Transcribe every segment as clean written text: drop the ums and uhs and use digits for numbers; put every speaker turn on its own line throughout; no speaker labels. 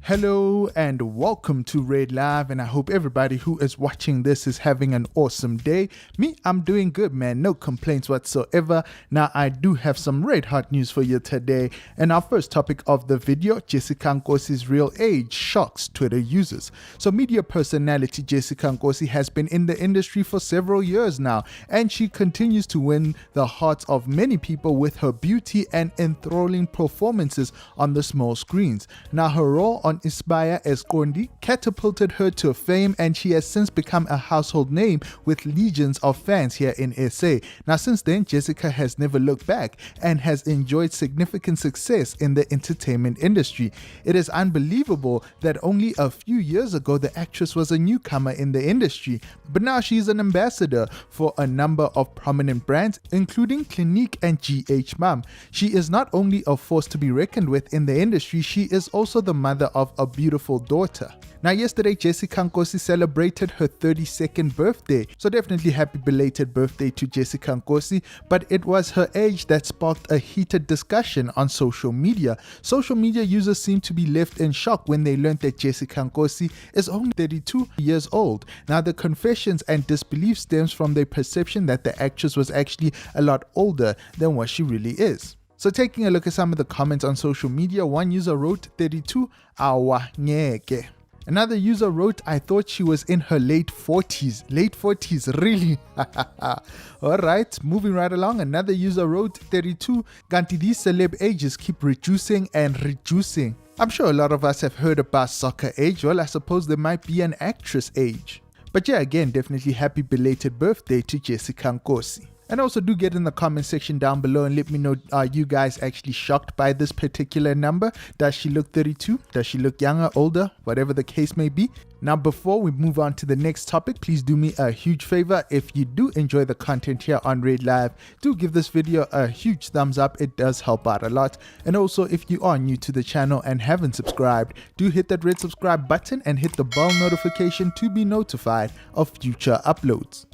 Hello and welcome to Red Live, and I hope everybody who is watching this is having an awesome day. Me, I'm doing good, man. No complaints whatsoever. Now, I do have some red hot news for you today. And our first topic of the video, Jessica Nkosi's real age shocks Twitter users. So media personality Jessica Nkosi has been in the industry for several years now, and she continues to win the hearts of many people with her beauty and enthralling performances on the small screens. Now, her role on Isibaya as Kondi catapulted her to fame, and she has since become a household name with legions of fans here in SA. Now, since then, Jessica has never looked back and has enjoyed significant success in the entertainment industry. It is unbelievable that only a few years ago the actress was a newcomer in the industry, but now she's an ambassador for a number of prominent brands, including Clinique and GH Mom. She is not only a force to be reckoned with in the industry, she is also the mother of a beautiful daughter. Now, yesterday, Jessica Nkosi celebrated her 32nd birthday. So definitely happy belated birthday to Jessica Nkosi. But it was her age that sparked a heated discussion on social media. Social media users seem to be left in shock when they learned that Jessica Nkosi is only 32 years old. Now, the confessions and disbelief stems from their perception that the actress was actually a lot older than what she really is. So taking a look at some of the comments on social media, one user wrote 32 awa ngeke. Another user wrote, I thought she was in her late 40s. Late 40s, really? Alright, moving right along. Another user wrote 32, Ganti these celeb ages keep reducing and reducing. I'm sure a lot of us have heard about soccer age. Well, I suppose there might be an actress age. But yeah, again, definitely happy belated birthday to Jessica Nkosi. And also do get in the comment section down below and let me know, are you guys actually shocked by this particular number? Does she look 32? Does she look younger, older, whatever the case may be? Now, before we move on to the next topic, please do me a huge favor. If you do enjoy the content here on Red Live, do give this video a huge thumbs up. It does help out a lot. And also, if you are new to the channel and haven't subscribed, do hit that red subscribe button and hit the bell notification to be notified of future uploads.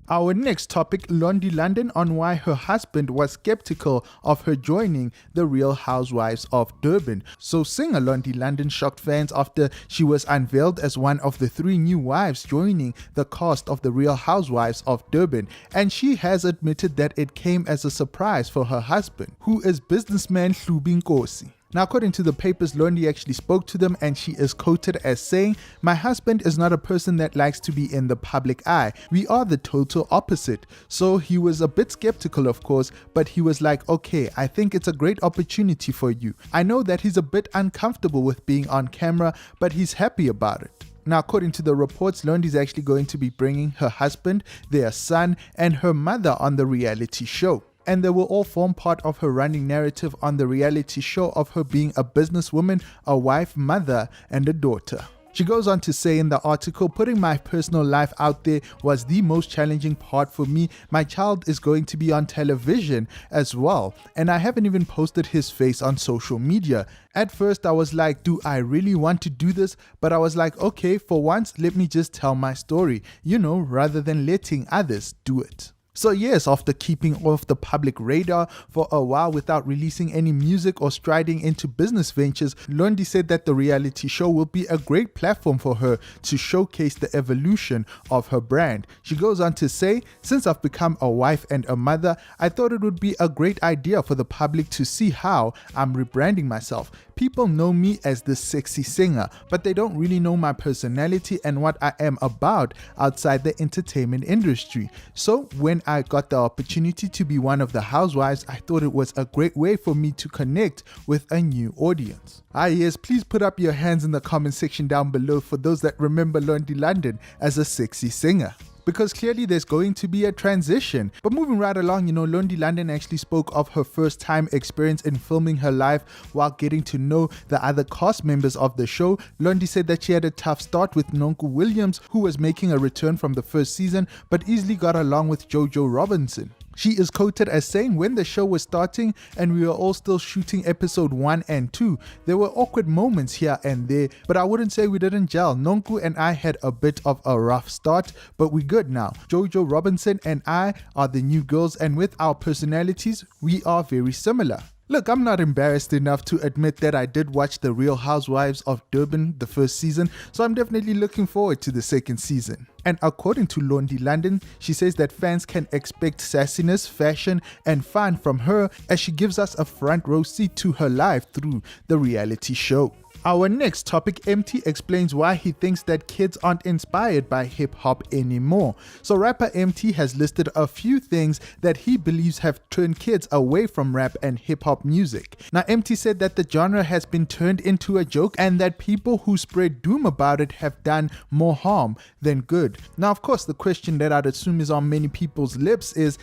Our next topic, Londi London on why her husband was skeptical of her joining the Real Housewives of Durban. So singer Londi London shocked fans after she was unveiled as one of the 3 new wives joining the cast of the Real Housewives of Durban. And she has admitted that it came as a surprise for her husband, who is businessman nkosi. Now, according to the papers, Londi actually spoke to them, and she is quoted as saying, my husband is not a person that likes to be in the public eye. We are the total opposite. So he was a bit skeptical, of course, but he was like, okay, I think it's a great opportunity for you. I know that he's a bit uncomfortable with being on camera, but he's happy about it. Now, according to the reports, Londi is actually going to be bringing her husband, their son, and her mother on the reality show. And they will all form part of her running narrative on the reality show of her being a businesswoman, a wife, mother, and a daughter. She goes on to say in the article, putting my personal life out there was the most challenging part for me. My child is going to be on television as well, and I haven't even posted his face on social media. At first, I was like, do I really want to do this? But I was like, okay, for once, let me just tell my story, rather than letting others do it. So yes, after keeping off the public radar for a while without releasing any music or striding into business ventures, Londi said that the reality show will be a great platform for her to showcase the evolution of her brand. She goes on to say, since I've become a wife and a mother, I thought it would be a great idea for the public to see how I'm rebranding myself. People know me as the sexy singer, but they don't really know my personality and what I am about outside the entertainment industry. So when I got the opportunity to be one of the housewives, I thought it was a great way for me to connect with a new audience. Yes, please put up your hands in the comment section down below for those that remember Londi London as a sexy singer. Because clearly there's going to be a transition. But moving right along, Londi London actually spoke of her first time experience in filming her life while getting to know the other cast members of the show. Londi said that she had a tough start with Nonku Williams, who was making a return from the first season, but easily got along with Jojo Robinson. She is quoted as saying, when the show was starting and we were all still shooting episode 1 and 2, there were awkward moments here and there, but I wouldn't say we didn't gel. Nonku and I had a bit of a rough start, but we're good now. Jojo Robinson and I are the new girls, and with our personalities, we are very similar. Look, I'm not embarrassed enough to admit that I did watch The Real Housewives of Durban the first season, so I'm definitely looking forward to the second season. And according to Londi London, she says that fans can expect sassiness, fashion, and fun from her as she gives us a front row seat to her life through the reality show. Our next topic, Emtee explains why he thinks that kids aren't inspired by hip-hop anymore. So rapper Emtee has listed a few things that he believes have turned kids away from rap and hip-hop music. Now Emtee said that the genre has been turned into a joke and that people who spread doom about it have done more harm than good. Now of course the question that I'd assume is on many people's lips is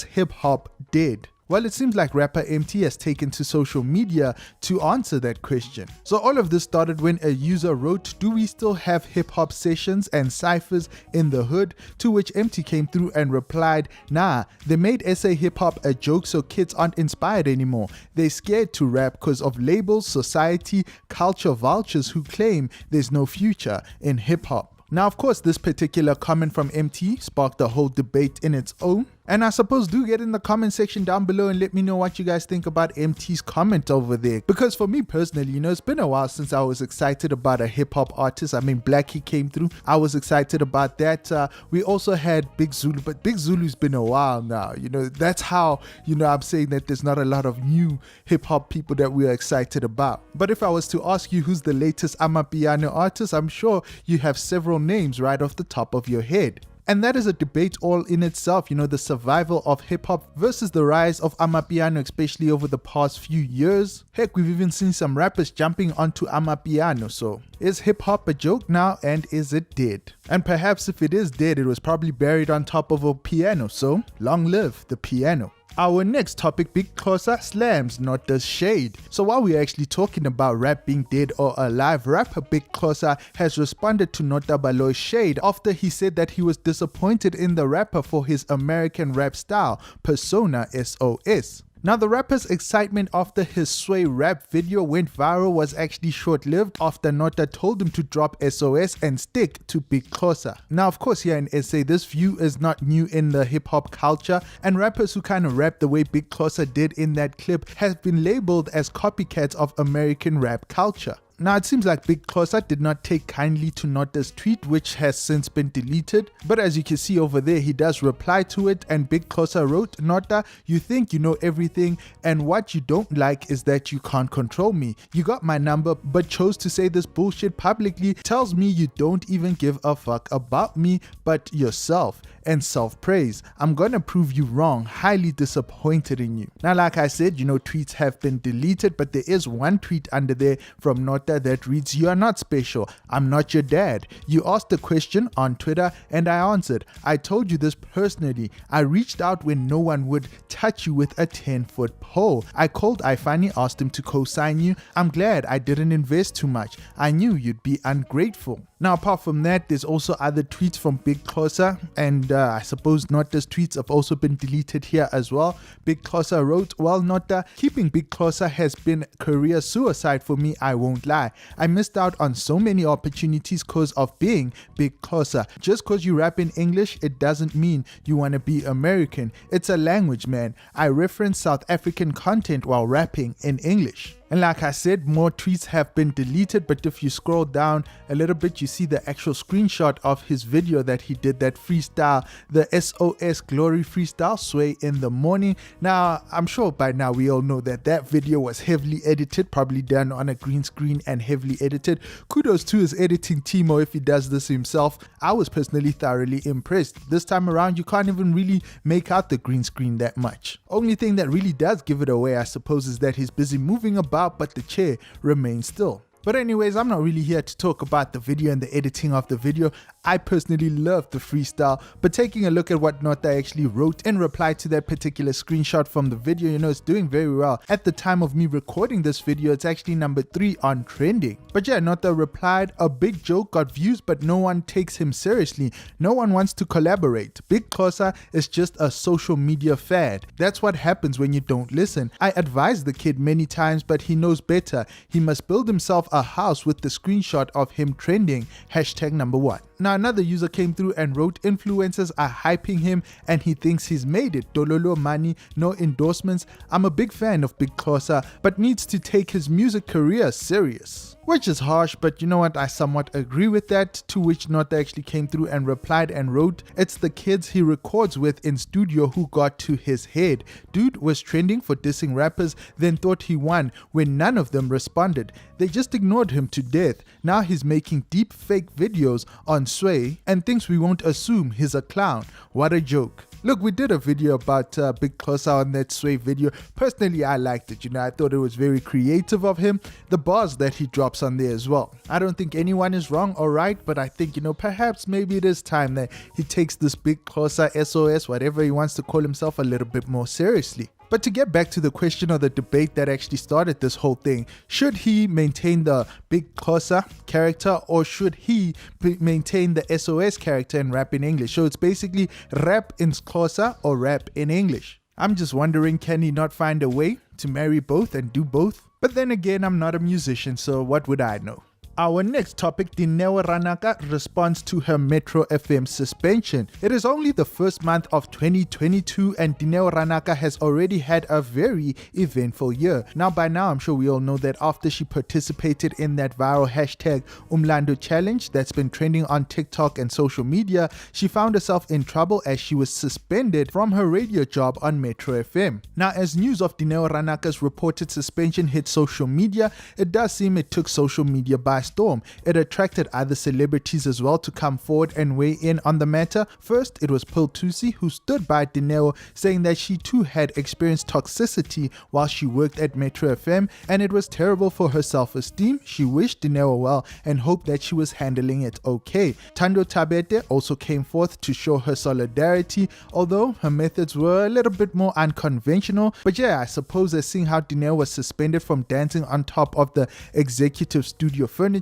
hip-hop dead? Well, it seems like rapper Emtee has taken to social media to answer that question. So all of this started when a user wrote, "Do we still have hip-hop sessions and cyphers in the hood?" To which Emtee came through and replied, "Nah, they made SA hip-hop a joke so kids aren't inspired anymore. They're scared to rap because of labels, society, culture vultures who claim there's no future in hip-hop." Now, of course, this particular comment from Emtee sparked a whole debate in its own. And I suppose do get in the comment section down below and let me know what you guys think about Emtee's comment over there. Because for me personally, it's been a while since I was excited about a hip hop artist. I mean, Blackie came through. I was excited about that. We also had Big Zulu, but Big Zulu's been a while now. That's how, I'm saying that there's not a lot of new hip hop people that we are excited about. But if I was to ask you who's the latest Amapiano artist, I'm sure you have several names right off the top of your head. And that is a debate all in itself, the survival of hip-hop versus the rise of Amapiano, especially over the past few years. Heck, we've even seen some rappers jumping onto Amapiano. So, is hip-hop a joke now, and is it dead? And perhaps if it is dead, it was probably buried on top of a piano, so long live the piano. Our next topic, Big Xhosa slams Nota's shade. So while we're actually talking about rap being dead or alive, rapper Big Xhosa has responded to Nota Baloy's shade after he said that he was disappointed in the rapper for his American rap style, persona SOS. Now the rapper's excitement after his Sway rap video went viral was actually short-lived after Nota told him to drop SOS and stick to Big Xhosa. Now of course here in SA this view is not new in the hip-hop culture, and rappers who kind of rap the way Big Xhosa did in that clip have been labeled as copycats of American rap culture. Now it seems like Big Xhosa did not take kindly to Nota's tweet, which has since been deleted, but as you can see over there he does reply to it, and Big Xhosa wrote, "Nota, you think you know everything, and what you don't like is that you can't control me. You got my number but chose to say this bullshit publicly, tells me you don't even give a fuck about me but yourself and self-praise. I'm gonna prove you wrong, highly disappointed in you." Now like I said, tweets have been deleted, but there is one tweet under there from Nota that reads, "You are not special. I'm not your dad. You asked a question on Twitter and I answered. I told you this personally. I reached out when no one would touch you with a 10-foot pole. I called Ifani, asked him to co-sign you. I'm glad I didn't invest too much. I knew you'd be ungrateful." Now apart from that, there's also other tweets from Big Xhosa, and I suppose Nota's tweets have also been deleted here as well. Big Xhosa wrote, "Well Nota, keeping Big Xhosa has been career suicide for me, I won't lie. I missed out on so many opportunities cause of being Big Xhosa. Just cause you rap in English, it doesn't mean you wanna be American. It's a language, man. I reference South African content while rapping in English." And like I said, more tweets have been deleted, but if you scroll down a little bit, you see the actual screenshot of his video that he did, that freestyle, the SOS Glory freestyle, Sway in the Morning. Now, I'm sure by now we all know that that video was heavily edited, probably done on a green screen and heavily edited. Kudos to his editing team, or if he does this himself. I was personally thoroughly impressed. This time around, you can't even really make out the green screen that much. Only thing that really does give it away, I suppose, is that he's busy moving about, but the chair remains still. But anyways, I'm not really here to talk about the video and the editing of the video. I personally love the freestyle, but taking a look at what Nota actually wrote in reply to that particular screenshot from the video, it's doing very well. At the time of me recording this video, it's actually number 3 on trending. But yeah, Nota replied, "A big joke got views, but no one takes him seriously. No one wants to collaborate. Big Xhosa is just a social media fad. That's what happens when you don't listen. I advised the kid many times, but he knows better. He must build himself a house," with the screenshot of him trending, #1. Now another user came through and wrote, influencers are hyping him and he thinks he's made it. Dololo money, no endorsements. I'm a big fan of Big Xhosa, but needs to take his music career serious. Which is harsh, but you know what, I somewhat agree with that, to which Nota actually came through and replied and wrote, it's the kids he records with in studio who got to his head. Dude was trending for dissing rappers, then thought he won when none of them responded. They just ignored him to death. Now he's making deep fake videos on Sway and thinks we won't assume he's a clown. What a joke. Look, we did a video about Big Xhosa on that Sway video. Personally, I liked it. I thought it was very creative of him. The bars that he drops on there as well. I don't think anyone is wrong or right, but I think, perhaps maybe it is time that he takes this Big Xhosa, SOS, whatever he wants to call himself, a little bit more seriously. But to get back to the question or the debate that actually started this whole thing, should he maintain the Big Xhosa character or should he maintain the SOS character and rap in English? So it's basically rap in Xhosa or rap in English. I'm just wondering, can he not find a way to marry both and do both? But then again, I'm not a musician, so what would I know? Our next topic, Emtee Ranaka responds to her Metro FM suspension. It is only the first month of 2022 and Emtee Ranaka has already had a very eventful year. Now by now I'm sure we all know that after she participated in that viral hashtag Umlando challenge that's been trending on TikTok and social media, she found herself in trouble as she was suspended from her radio job on Metro FM. Now as news of Emtee Ranaka's reported suspension hit social media, it does seem it took social media by storm. It attracted other celebrities as well to come forward and weigh in on the matter. First, it was Pearl Thusi who stood by Emtee, saying that she too had experienced toxicity while she worked at Metro FM and it was terrible for her self-esteem. She wished Emtee well and hoped that she was handling it okay. Thando Tabete also came forth to show her solidarity, although her methods were a little bit more unconventional. But yeah, I suppose as seeing how Emtee was suspended from dancing on top of the executive studio furniture,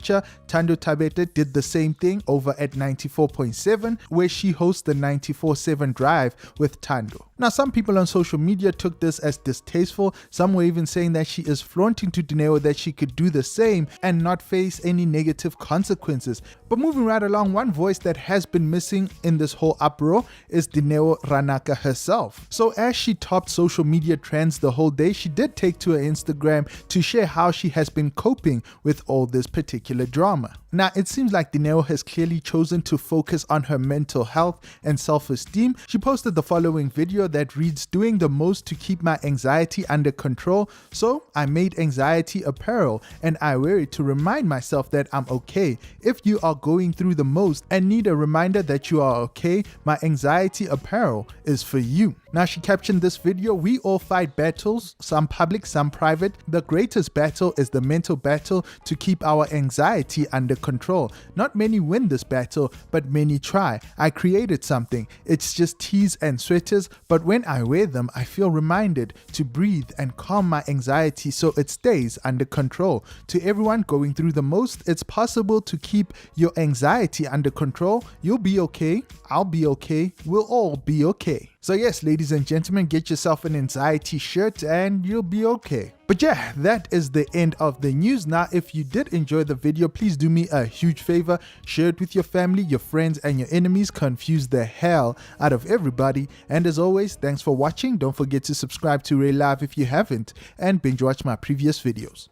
Thando Tabete did the same thing over at 94.7 where she hosts the 94.7 Drive with Thando. Now some people on social media took this as distasteful. Some were even saying that she is flaunting to Emtee that she could do the same and not face any negative consequences. But moving right along, one voice that has been missing in this whole uproar is Emtee Ranaka herself. So as she topped social media trends the whole day, she did take to her Instagram to share how she has been coping with all this particular drama. Now it seems like Emtee has clearly chosen to focus on her mental health and self-esteem. She posted the following video that reads, doing the most to keep my anxiety under control, so I made anxiety apparel and I wear it to remind myself that I'm okay. If you are going through the most and need a reminder that you are okay, my anxiety apparel is for you. Now she captioned this video, we all fight battles, some public, some private. The greatest battle is the mental battle to keep our anxiety under control. Not many win this battle, but many try. I created something. It's just tees and sweaters, but when I wear them, I feel reminded to breathe and calm my anxiety so it stays under control. To everyone going through the most, it's possible to keep your anxiety under control. You'll be okay. I'll be okay. We'll all be okay. So yes, ladies and gentlemen, get yourself an anxiety shirt and you'll be okay. But yeah, that is the end of the news. Now, if you did enjoy the video, please do me a huge favor. Share it with your family, your friends, and your enemies. Confuse the hell out of everybody. And as always, thanks for watching. Don't forget to subscribe to Ray Live if you haven't, and binge watch my previous videos.